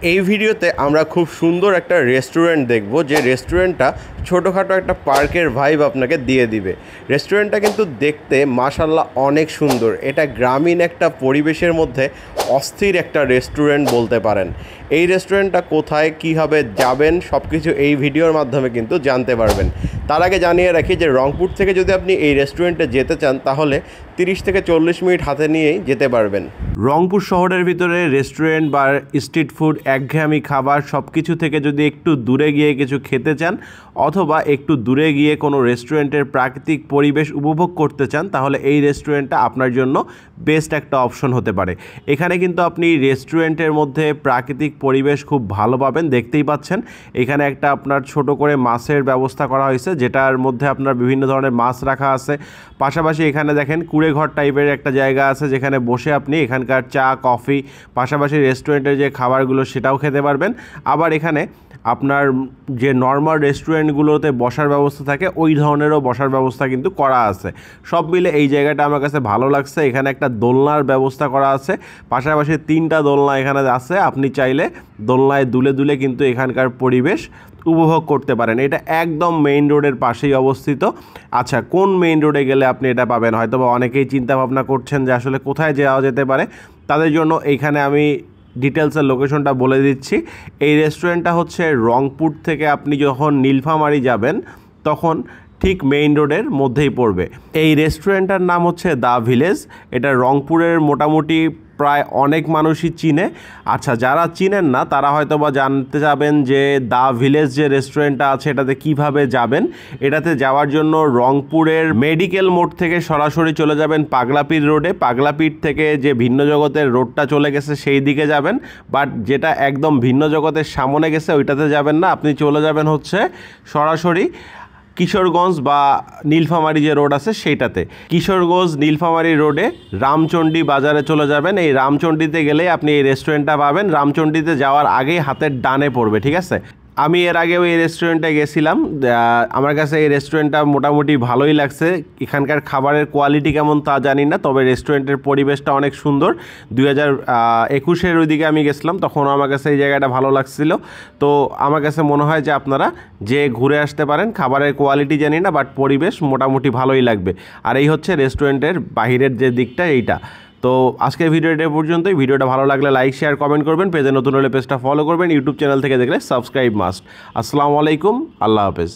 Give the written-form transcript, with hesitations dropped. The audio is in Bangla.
এই ভিডিওতে আমরা খুব সুন্দর একটা রেস্টুরেন্ট দেখব, যে রেস্টুরেন্টটা ছোটোখাটো একটা পার্কের ভাইব আপনাকে দিয়ে দিবে। রেস্টুরেন্টটা কিন্তু দেখতে মাশাল্লাহ অনেক সুন্দর। এটা গ্রামীণ একটা পরিবেশের মধ্যে অস্থির একটা রেস্টুরেন্ট বলতে পারেন। এই রেস্টুরেন্টটা কোথায় কীভাবে যাবেন সব কিছু এই ভিডিওর মাধ্যমে কিন্তু জানতে পারবেন। তার আগে জানিয়ে রাখি যে রংপুর থেকে যদি আপনি এই রেস্টুরেন্টে যেতে চান তাহলে 30 থেকে 40 মিনিট হাতে নিয়েই যেতে পারবেন। রংপুর শহরের ভিতরে রেস্টুরেন্ট বা স্ট্রিট ফুড, একঘেয়েমি খাবার সব কিছু থেকে যদি একটু দূরে গিয়ে কিছু খেতে চান অথবা একটু দূরে গিয়ে কোনো রেস্টুরেন্টের প্রাকৃতিক পরিবেশ উপভোগ করতে চান তাহলে এই রেস্টুরেন্টটা আপনার জন্য বেস্ট একটা অপশন হতে পারে। এখানে কিন্তু আপনি রেস্টুরেন্টের মধ্যে প্রাকৃতিক পরিবেশ খুব ভালো পাবেন। দেখতেই পাচ্ছেন এখানে একটা আপনার ছোট করে মাছের ব্যবস্থা করা হয়েছে, যেটার মধ্যে আপনার বিভিন্ন ধরনের মাছ রাখা আছে। পাশাপাশি এখানে দেখেন কুঁড়েঘর টাইপের একটা জায়গা আছে, যেখানে বসে আপনি এখানকার চা কফি পাশাপাশি রেস্টুরেন্টের যে খাবারগুলো সেটাও খেতে পারবেন। আবার এখানে আপনার যে নর্মাল রেস্টুরেন্টগুলোতে বসার ব্যবস্থা থাকে ওই ধরনেরও বসার ব্যবস্থা কিন্তু করা আছে। সব মিলে এই জায়গাটা আমার কাছে ভালো লাগছে। এখানে একটা দোলনার ব্যবস্থা করা আছে, পাশাপাশি 3টা দোলনা এখানে আছে। আপনি চাইলে দোলনায় দুলে দুলে কিন্তু এখানকার পরিবেশ উপভোগ করতে পারেন। এটা একদম মেইন রোডের পাশেই অবস্থিত। আচ্ছা, কোন মেইন রোডে গেলে আপনি এটা পাবেন? হয়তো বা অনেকেই চিন্তা ভাবনা করছেন যে আসলে কোথায় যাওয়া যেতে পারে। তাদের জন্য এইখানে আমি ডিটেলসের লোকেশনটা বলে দিচ্ছি। এই রেস্টুরেন্টটা হচ্ছে রংপুর থেকে আপনি যখন নীলফামারী যাবেন তখন ঠিক মেইন রোডের মধ্যেই পড়বে। এই রেস্টুরেন্টটার নাম হচ্ছে দ্য ভিলেজ। এটা রংপুরের মোটামুটি প্রায় অনেক মানুষই চিনে। আচ্ছা, যারা চিনেন না তারা হয়তো বা জানতে যাবেন যে দ্য ভিলেজ যে রেস্টুরেন্টটা আছে এটাতে কিভাবে যাবেন। এটাতে যাওয়ার জন্য রংপুরের মেডিকেল মোড় থেকে সরাসরি চলে যাবেন পাগলাপীর রোডে। পাগলাপীর থেকে যে ভিন্ন জগতের রোডটা চলে গেছে সেই দিকে যাবেন, বাট যেটা একদম ভিন্ন জগতের সামনে গেছে ওইটাতে যাবেন না। আপনি চলে যাবেন হচ্ছে সরাসরি কিশোরগঞ্জ বা নীলফামারী যে রোড আছে সেইটাতে। কিশোরগঞ্জ নীলফামারী রোডে রামচণ্ডী বাজারে চলে যাবেন। এই রামচণ্ডীতে গেলে আপনি এই রেস্টুরেন্টটা পাবেন। রামচণ্ডীতে যাওয়ার আগেই হাতের ডানে পড়বে, ঠিক আছে? আমি এর আগেও এই রেস্টুরেন্টে গেছিলাম। আমার কাছে এই রেস্টুরেন্টটা মোটামুটি ভালোই লাগছে। এখানকার খাবারের কোয়ালিটি কেমন তা জানি না, তবে রেস্টুরেন্টের পরিবেশটা অনেক সুন্দর। 2021-এর ওইদিকে আমি গেছিলাম, তখন আমার কাছে এই জায়গাটা ভালো লাগছিল। তো আমার কাছে মনে হয় যে আপনারা যে ঘুরে আসতে পারেন। খাবারের কোয়ালিটি জানি না, বাট পরিবেশ মোটামুটি ভালোই লাগবে। আর এই হচ্ছে রেস্টুরেন্টের বাহিরের যে দিকটা এইটা। তো আজকের ভিডিওটা পর্যন্তই। ভিডিওটা ভালো লাগলে লাইক শেয়ার কমেন্ট করবেন। পেজে নতুন হলে পেজটা ফলো করবেন। ইউটিউব চ্যানেল থেকে দেখলে সাবস্ক্রাইব মাস্ট। আসসালামু আলাইকুম, আল্লাহ হাফেজ।